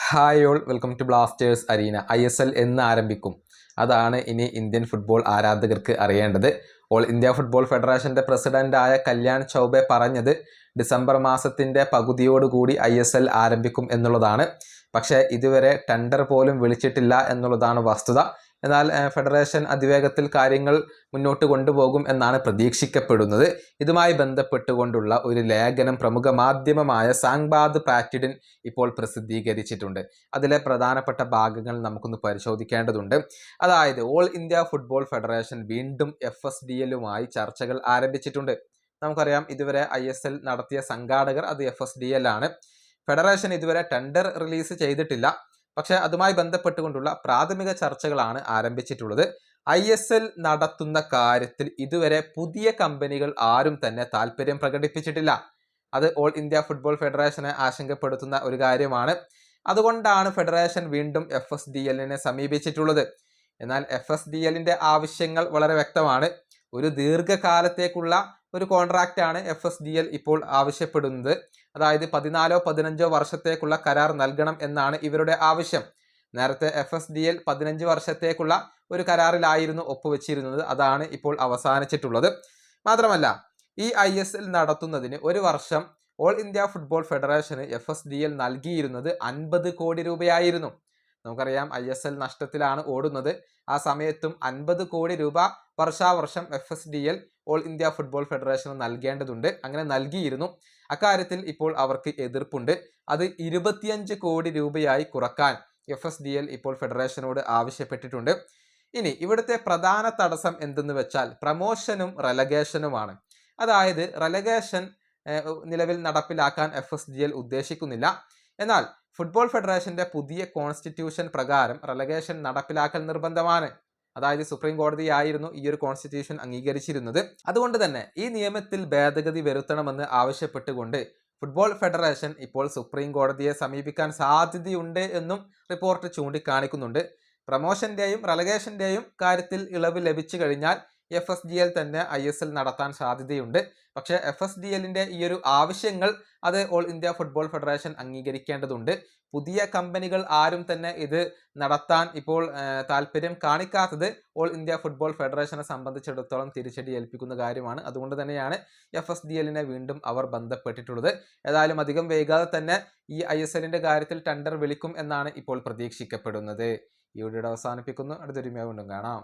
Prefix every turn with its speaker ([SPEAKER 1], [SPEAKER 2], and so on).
[SPEAKER 1] Hi all, welcome to blasters arena. ISL എന്ന് ആരംഭിക്കും? അതാണ് ഇനി ഇന്ത്യൻ ഫുട്ബോൾ ആരാധകർക്ക് അറിയേണ്ടത്. ഓൾ ഇന്ത്യ ഫുട്ബോൾ ഫെഡറേഷൻ്റെ പ്രസിഡൻ്റായ കല്യാൺ ചൗബെ പറഞ്ഞത് ഡിസംബർ മാസത്തിൻ്റെ പകുതിയോടുകൂടി ISL ആരംഭിക്കും എന്നുള്ളതാണ്. പക്ഷേ ഇതുവരെ ടെൻഡർ പോലും വിളിച്ചിട്ടില്ല എന്നുള്ളതാണ് വസ്തുത. എന്നാൽ ഫെഡറേഷൻ അതിവേഗത്തിൽ കാര്യങ്ങൾ മുന്നോട്ട് കൊണ്ടുപോകും എന്നാണ് പ്രതീക്ഷിക്കപ്പെടുന്നത്. ഇതുമായി ബന്ധപ്പെട്ടുകൊണ്ടുള്ള ഒരു ലേഖനം പ്രമുഖ മാധ്യമമായ സാങ്ബാദ് പാറ്റിഡിൻ ഇപ്പോൾ പ്രസിദ്ധീകരിച്ചിട്ടുണ്ട്. അതിലെ പ്രധാനപ്പെട്ട ഭാഗങ്ങൾ നമുക്കൊന്ന് പരിശോധിക്കേണ്ടതുണ്ട്. അതായത് ഓൾ ഇന്ത്യ ഫുട്ബോൾ ഫെഡറേഷൻ വീണ്ടും FSDLുമായി ചർച്ചകൾ ആരംഭിച്ചിട്ടുണ്ട്. നമുക്കറിയാം, ഇതുവരെ ISL നടത്തിയ സംഘാടകർ അത് FSDL ആണ്. ഫെഡറേഷൻ ഇതുവരെ ടെൻഡർ റിലീസ് ചെയ്തിട്ടില്ല. പക്ഷേ അതുമായി ബന്ധപ്പെട്ടുകൊണ്ടുള്ള പ്രാഥമിക ചർച്ചകളാണ് ആരംഭിച്ചിട്ടുള്ളത്. ISL നടത്തുന്ന കാര്യത്തിൽ ഇതുവരെ പുതിയ കമ്പനികൾ ആരും തന്നെ താല്പര്യം പ്രകടിപ്പിച്ചിട്ടില്ല. അത് ഓൾ ഇന്ത്യ ഫുട്ബോൾ ഫെഡറേഷനെ ആശങ്കപ്പെടുത്തുന്ന ഒരു കാര്യമാണ്. അതുകൊണ്ടാണ് ഫെഡറേഷൻ വീണ്ടും FSDLനെ സമീപിച്ചിട്ടുള്ളത്. എന്നാൽ FSDLന്റെ ആവശ്യങ്ങൾ വളരെ വ്യക്തമാണ്. ഒരു ദീർഘകാലത്തേക്കുള്ള ഒരു കോൺട്രാക്റ്റാണ് FSDL ഇപ്പോൾ ആവശ്യപ്പെടുന്നത്. അതായത് 14-15 വർഷത്തേക്കുള്ള കരാർ നൽകണം എന്നാണ് ഇവരുടെ ആവശ്യം. നേരത്തെ FSDL 15 വർഷത്തേക്കുള്ള ഒരു കരാറിലായിരുന്നു ഒപ്പുവെച്ചിരുന്നത്. അതാണ് ഇപ്പോൾ അവസാനിച്ചിട്ടുള്ളത്. മാത്രമല്ല, ഈ ISL നടത്തുന്നതിന് ഒരു വർഷം ഓൾ ഇന്ത്യ ഫുട്ബോൾ ഫെഡറേഷന് FSDL നൽകിയിരുന്നത് 50 കോടി രൂപയായിരുന്നു. നമുക്കറിയാം, ISL നഷ്ടത്തിലാണ് ഓടുന്നത്. ആ സമയത്തും 50 കോടി രൂപ വർഷാവർഷം FSDL ഓൾ ഇന്ത്യ ഫുട്ബോൾ ഫെഡറേഷന് നൽകേണ്ടതുണ്ട്. അങ്ങനെ നൽകിയിരുന്നു. അക്കാര്യത്തിൽ ഇപ്പോൾ അവർക്ക് എതിർപ്പുണ്ട്. അത് 25 കോടി രൂപയായി കുറക്കാൻ FSDL ഇപ്പോൾ ഫെഡറേഷനോട് ആവശ്യപ്പെട്ടിട്ടുണ്ട്. ഇനി ഇവിടുത്തെ പ്രധാന തടസ്സം എന്തെന്ന് വെച്ചാൽ പ്രമോഷനും റെലഗേഷനുമാണ്. അതായത് റെലഗേഷൻ നിലവിൽ നടപ്പിലാക്കാൻ FSDL ഉദ്ദേശിക്കുന്നില്ല. എന്നാൽ ഫുട്ബോൾ ഫെഡറേഷന്റെ പുതിയ കോൺസ്റ്റിറ്റ്യൂഷൻ പ്രകാരം റെലഗേഷൻ നടപ്പിലാക്കൽ നിർബന്ധമാണ്. അതായത് സുപ്രീം കോടതിയായിരുന്നു ഈ ഒരു കോൺസ്റ്റിറ്റ്യൂഷൻ അംഗീകരിച്ചിരുന്നത്. അതുകൊണ്ട് തന്നെ ഈ നിയമത്തിൽ ഭേദഗതി വരുത്തണമെന്ന് ആവശ്യപ്പെട്ടുകൊണ്ട് ഫുട്ബോൾ ഫെഡറേഷൻ ഇപ്പോൾ സുപ്രീം കോടതിയെ സമീപിക്കാൻ സാധ്യതയുണ്ട് എന്നും റിപ്പോർട്ട് ചൂണ്ടിക്കാണിക്കുന്നുണ്ട്. പ്രമോഷന്റെയും റെലഗേഷന്റെയും കാര്യത്തിൽ ഇളവ് ലഭിച്ചു കഴിഞ്ഞാൽ FSDL തന്നെ ISL നടത്താൻ സാധ്യതയുണ്ട്. പക്ഷേ FSDLന്റെ ഈ ഒരു ആവശ്യങ്ങൾ അത് ഓൾ ഇന്ത്യ ഫുട്ബോൾ ഫെഡറേഷൻ അംഗീകരിക്കേണ്ടതുണ്ട്. പുതിയ കമ്പനികൾ ആരും തന്നെ ഇത് നടത്താൻ ഇപ്പോൾ താല്പര്യം കാണിക്കാത്തത് ഓൾ ഇന്ത്യ ഫുട്ബോൾ ഫെഡറേഷനെ സംബന്ധിച്ചിടത്തോളം തിരിച്ചടി ഏൽപ്പിക്കുന്ന കാര്യമാണ്. അതുകൊണ്ട് തന്നെയാണ് FSDLനെ വീണ്ടും അവർ ബന്ധപ്പെട്ടിട്ടുള്ളത്. ഏതായാലും അധികം വൈകാതെ തന്നെ ഈ ISLന്റെ കാര്യത്തിൽ ടെൻഡർ വിളിക്കും എന്നാണ് ഇപ്പോൾ പ്രതീക്ഷിക്കപ്പെടുന്നത്. ഈ വീഡിയോ അവസാനിപ്പിക്കുന്നു. അടുത്തൊരു വീണ്ടും കാണാം.